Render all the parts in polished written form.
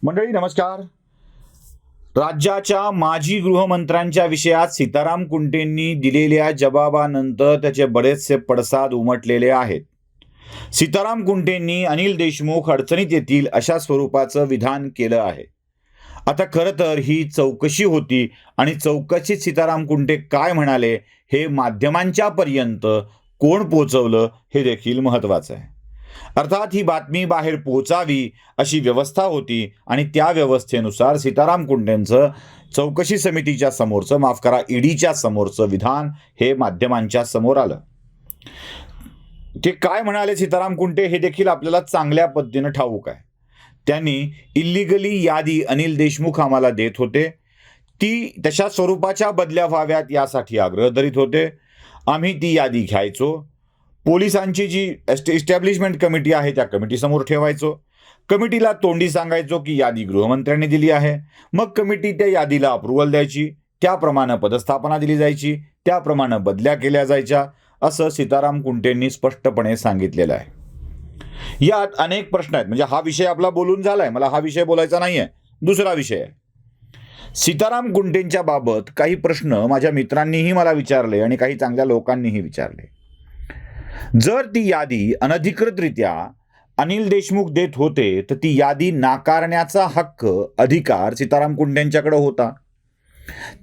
मंडळी नमस्कार. राज्याच्या माजी गृहमंत्र्यांच्या विषयात सीताराम कुंटेंनी दिलेल्या जबाबानंतर त्याचे बरेचसे पडसाद उमटलेले आहेत. सीताराम कुंटेंनी अनिल देशमुख अडचणीत येतील अशा स्वरूपाचं विधान केलं आहे. आता खरं तर ही चौकशी होती आणि चौकशीत सीताराम कुंटे काय म्हणाले हे माध्यमांच्या पर्यंत कोण पोहोचवलं हे देखील महत्त्वाचं आहे. अर्थात ही बातमी बाहेर पोहोचावी अशी व्यवस्था होती आणि त्या व्यवस्थेनुसार सीताराम कुंटेंचं चौकशी समितीच्या समोरचं, माफ करा, ईडीच्या समोरचं विधान हे माध्यमांच्या समोर आलं. ते काय म्हणाले सीताराम कुंटे हे देखील आपल्याला चांगल्या पद्धतीनं ठाऊक आहे. त्यांनी इल्लिगली यादी अनिल देशमुख आम्हाला देत होते, ती तशा स्वरूपाच्या बदल्या व्हाव्यात यासाठी आग्रह धरीत होते. आम्ही ती यादी घ्यायचो, पोलिसांची जी एस्टॅब्लिशमेंट कमिटी आहे त्या कमिटीसमोर ठेवायचो, कमिटीला तोंडी सांगायचो की यादी गृहमंत्र्यांनी दिली आहे. मग कमिटी त्या यादीला अप्रुव्हल द्यायची, त्याप्रमाणे पदस्थापना दिली जायची, त्याप्रमाणे बदल्या केल्या जायच्या, असं सीताराम कुंटेंनी स्पष्टपणे सांगितलेलं आहे. यात अनेक प्रश्न आहेत. म्हणजे हा विषय आपला बोलून झालाय, मला हा विषय बोलायचा नाही आहे, दुसरा विषय आहे. सीताराम कुंटेंच्या बाबत काही प्रश्न माझ्या मित्रांनीही मला विचारले आणि काही चांगल्या लोकांनीही विचारले. जर ती यादी अनधिकृतरित्या अनिल देशमुख देत होते तर ती यादी नाकारण्याचा हक्क, अधिकार सीताराम कुंटेंच्याकडे होता.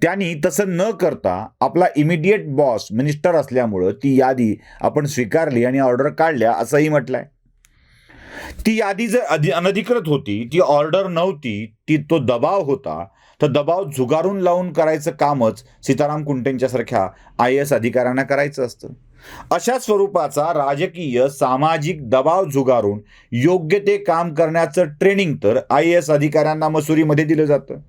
त्यांनी तसं न करता आपला इमिडिएट बॉस मिनिस्टर असल्यामुळं ती यादी आपण स्वीकारली आणि ऑर्डर काढल्या असंही म्हटलंय. ती यादी जर अनधिकृत होती, ती ऑर्डर नव्हती, तो दबाव होता, तर दबाव झुगारून लावून करायचं कामच सीताराम कुंटेंच्या सारख्या IAS अधिकाऱ्यांना करायचं असतं. अशा स्वरूपाचा राजकीय सामाजिक दबाव झुगारून योग्य ते काम करण्याचं ट्रेनिंग तर IAS अधिकाऱ्यांना मसुरीमध्ये दिलं जातं.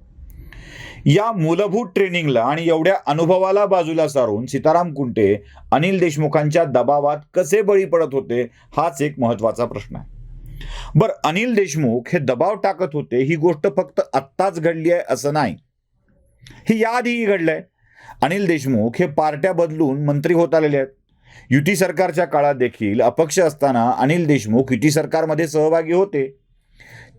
या मूलभूत ट्रेनिंगला आणि एवढ्या अनुभवाला बाजूला सारून सीताराम कुंटे अनिल देशमुखांच्या दबावात कसे बळी पडत होते हाच एक महत्त्वाचा प्रश्न आहे. बरं, अनिल देशमुख हे दबाव टाकत होते ही गोष्ट फक्त आत्ताच घडली आहे असं नाही, ही याआधीही घडलंय. अनिल देशमुख हे पार्ट्या बदलून मंत्री होत आलेले आहेत. युती सरकारच्या काळात देखील अपक्ष असताना अनिल देशमुख युती सरकारमध्ये सहभागी होते.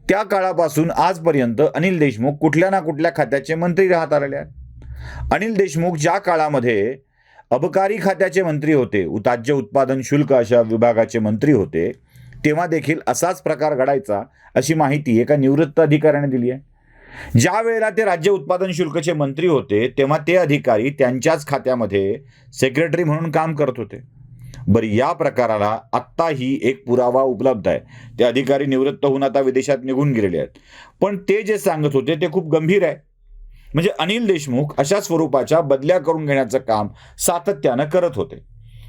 त्या काळापासून आजपर्यंत अनिल देशमुख कुठल्या ना कुठल्या खात्याचे मंत्री राहत आलेले आहेत. अनिल देशमुख ज्या काळामध्ये अबकारी खात्याचे मंत्री होते, राज्य उत्पादन शुल्क अशा विभागाचे मंत्री होते, तेव्हा देखील असाच प्रकार घडायचा अशी माहिती एका निवृत्त अधिकाऱ्याने दिली आहे. ज्या वेळेला ते राज्य उत्पादन शुल्कचे मंत्री होते तेव्हा ते अधिकारी त्यांच्याच खात्यामध्ये सेक्रेटरी म्हणून काम करत होते. बरं, या प्रकाराला आत्ताही एक पुरावा उपलब्ध आहे. ते अधिकारी निवृत्त होऊन आता विदेशात निघून गेलेले आहेत, पण ते जे सांगत होते ते खूप गंभीर आहे. म्हणजे अनिल देशमुख अशा स्वरूपाच्या बदल्या करून घेण्याचं काम सातत्यानं करत होते.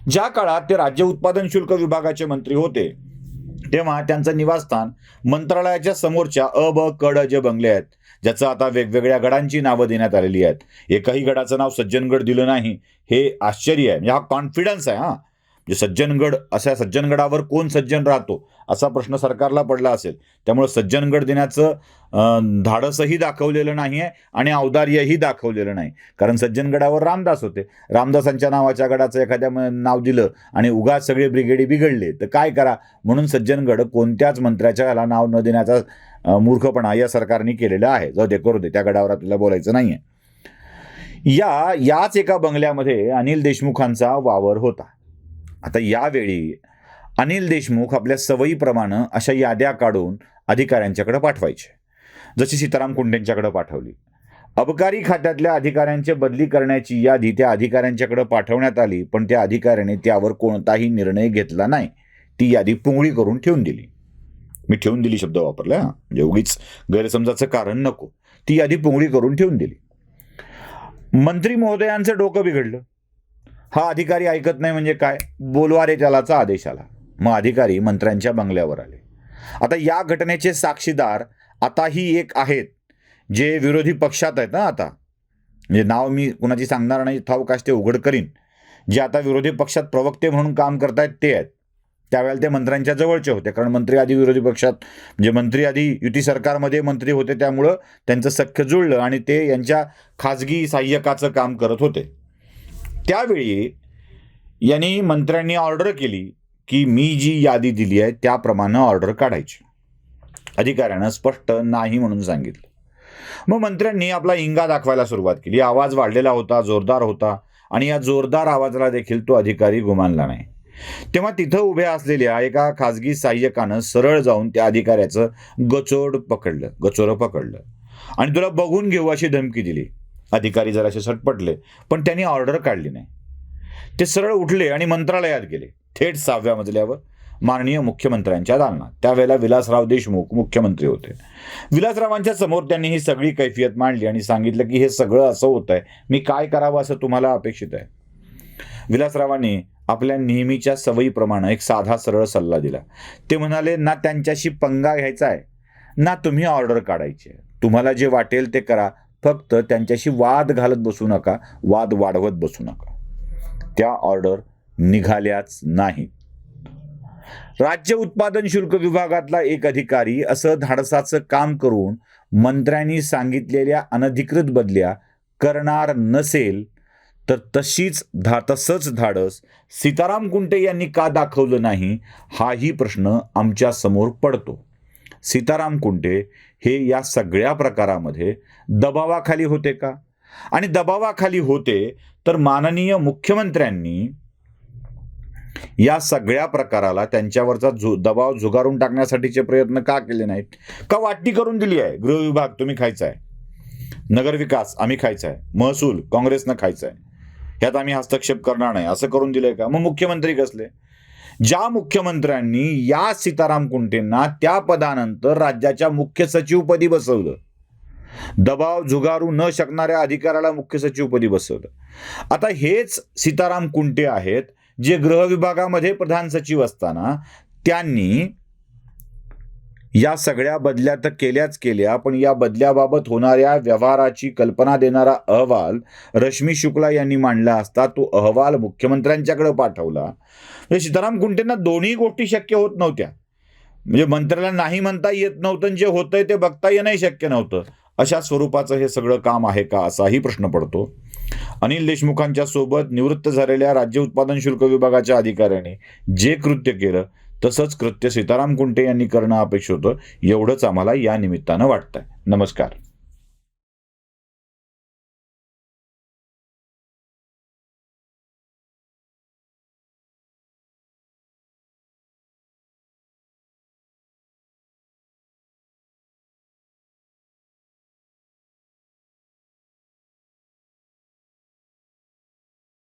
ज्या काळात ते राज्य उत्पादन शुल्क विभागाचे मंत्री होते तेव्हा त्यांचं निवासस्थान मंत्रालयाच्या समोरच्या अ ब क जे बंगले आहेत, ज्याचं आता वेगवेगळ्या गडांची नावं देण्यात आलेली आहेत. एकही गडाचं नाव सज्जनगड दिलं नाही हे आश्चर्य आहे. म्हणजे हा कॉन्फिडन्स आहे. म्हणजे सज्जनगड, अशा सज्जनगडावर कोण सज्जन राहतो असा प्रश्न सरकारला पडला असेल, त्यामुळे सज्जनगड देण्याचं धाडसही दाखवलेलं नाही आहे आणि औदार्यही दाखवलेलं नाही. कारण सज्जनगडावर रामदास होते, रामदासांच्या नावाच्या गडाचं एखाद्या नाव दिलं आणि उगाच सगळे ब्रिगेडी बिघडले तर काय करा, म्हणून सज्जनगड कोणत्याच मंत्र्याच्या ह्याला नाव न देण्याचा मूर्खपणा या सरकारने केलेला आहे. जाऊ दे, करू दे, त्या गडावर आपल्याला बोलायचं नाही आहे. याच एका बंगल्यामध्ये अनिल देशमुखांचा वावर होता. आता यावेळी अनिल देशमुख आपल्या सवयीप्रमाणे अशा याद्या काढून अधिकाऱ्यांच्याकडे पाठवायचे, जशी सीताराम कुंटेंच्याकडे पाठवली. अबकारी खात्यातल्या अधिकाऱ्यांची बदली करण्याची यादी त्या अधिकाऱ्यांच्याकडे पाठवण्यात आली, पण त्या अधिकाऱ्याने त्यावर कोणताही निर्णय घेतला नाही. ती यादी पुंगळी करून ठेवून दिली. मी ठेवून दिली शब्द वापरला, म्हणजे उगीच गैरसमजाचं कारण नको. ती यादी पुंगळी करून ठेवून दिली. मंत्री महोदयांचं डोकं बिघडलं. हा अधिकारी ऐकत नाही म्हणजे काय, बोलवा रे त्यालाचा आदेश आला. मग अधिकारी मंत्र्यांच्या बंगल्यावर आले. आता या घटनेचे साक्षीदार आताही एक आहेत जे विरोधी पक्षात आहेत ना. आता म्हणजे नाव मी कुणाची सांगणार नाही, ठाऊक ते उघड करीन. जे आता विरोधी पक्षात प्रवक्ते म्हणून काम करतायत ते आहेत. त्यावेळेला ते मंत्र्यांच्या जवळचे होते, कारण मंत्री आधी विरोधी पक्षात, म्हणजे मंत्री आधी युती सरकारमध्ये मंत्री होते, त्यामुळं त्यांचं सख्य जुळलं आणि ते यांच्या खाजगी सहाय्यकाचं काम करत होते. त्यावेळी यांनी मंत्र्यांनी ऑर्डर केली की मी जी यादी दिली आहे त्याप्रमाणे ऑर्डर काढायची. अधिकाऱ्यानं स्पष्ट नाही म्हणून सांगितलं. मग मंत्र्यांनी आपला इंगा दाखवायला सुरुवात केली. आवाज वाढलेला होता, जोरदार होता आणि या जोरदार आवाजाला देखील तो अधिकारी गुमानला नाही. तेव्हा तिथं उभ्या असलेल्या एका खाजगी सहाय्यकानं सरळ जाऊन त्या अधिकाऱ्याचं गचोरं पकडलं आणि तुला बघून घेऊ अशी धमकी दिली. अधिकारी जरासे सटपटले, पण त्यांनी ऑर्डर काढली नाही. ते सरळ उठले आणि मंत्रालयात गेले, थेट 6व्या मजल्यावर माननीय मुख्यमंत्र्यांच्या दालनात. त्यावेळेला विलासराव देशमुख मुख्यमंत्री होते. विलासरावांच्या समोर त्यांनी ही सगळी कैफियत मांडली आणि सांगितलं की हे सगळं असं होत आहे, मी काय करावं असं तुम्हाला अपेक्षित आहे. विलासरावांनी आपल्या नेहमीच्या सवयीप्रमाणे एक साधा सरळ सल्ला दिला. ते म्हणाले, ना त्यांच्याशी पंगा घ्यायचा आहे, ना तुम्ही ऑर्डर काढायची आहे. तुम्हाला जे वाटेल ते करा, फक्त त्यांच्याशी वाद घालत बसू नका, वाद वाढवत बसू नका. त्या ऑर्डर निघाल्याच नाही. राज्य उत्पादन शुल्क विभागातला एक अधिकारी असं धाडसाचं काम करून मंत्र्यांनी सांगितलेल्या अनधिकृत बदल्या करणार नसेल तर तसंच धाडस सीताराम कुंटे यांनी का दाखवलं नाही, हाही प्रश्न आमच्या समोर पडतो. सीताराम कुंटे हे या सगळ्या प्रकारामध्ये दबावाखाली होते का? आणि दबावाखाली होते तर माननीय मुख्यमंत्र्यांनी या सगळ्या प्रकाराला त्यांच्यावरचा दबाव झुगारून टाकण्यासाठीचे प्रयत्न का केले नाहीत? का वाटणी करून दिली आहे? गृह विभाग तुम्ही खायचा आहे, नगरविकास आम्ही खायचा आहे, महसूल काँग्रेसनं खायचा आहे, ह्यात आम्ही हस्तक्षेप करणार नाही असं करून दिलंय का? मग मुख्यमंत्री कसले? ज्या मुख्यमंत्र्यांनी या सीताराम कुंटेंना त्या पदानंतर राज्याच्या मुख्य सचिवपदी बसवलं, दबाव झुगारू न शकणाऱ्या अधिकाऱ्याला मुख्य सचिवपदी बसवलं. आता हेच सीताराम कुंटे आहेत जे गृह विभागामध्ये प्रधान सचिव असताना त्यांनी या सगळ्या बदल्या तर केल्या, पण या बदल्याबाबत होणाऱ्या व्यवहाराची कल्पना देणारा अहवाल रश्मी शुक्ला यांनी मांडला असता. तो अहवाल मुख्यमंत्र्यांच्याकडे पाठवला. म्हणजे सीताराम कुंटेंना दोन्ही गोष्टी शक्य होत नव्हत्या. म्हणजे मंत्र्याला नाही म्हणता येत नव्हतं, जे होतंय ते बघता येणंही शक्य नव्हतं. अशा स्वरूपाचं हे सगळं काम आहे का, असाही प्रश्न पडतो. अनिल देशमुखांच्या सोबत निवृत्त झालेल्या राज्य उत्पादन शुल्क विभागाच्या अधिकाऱ्यांनी जे कृत्य केलं तसंच कृत्य सीताराम कुंटे यांनी करणं अपेक्षित होतं, एवढंच आम्हाला या निमित्तानं वाटतंय. नमस्कार.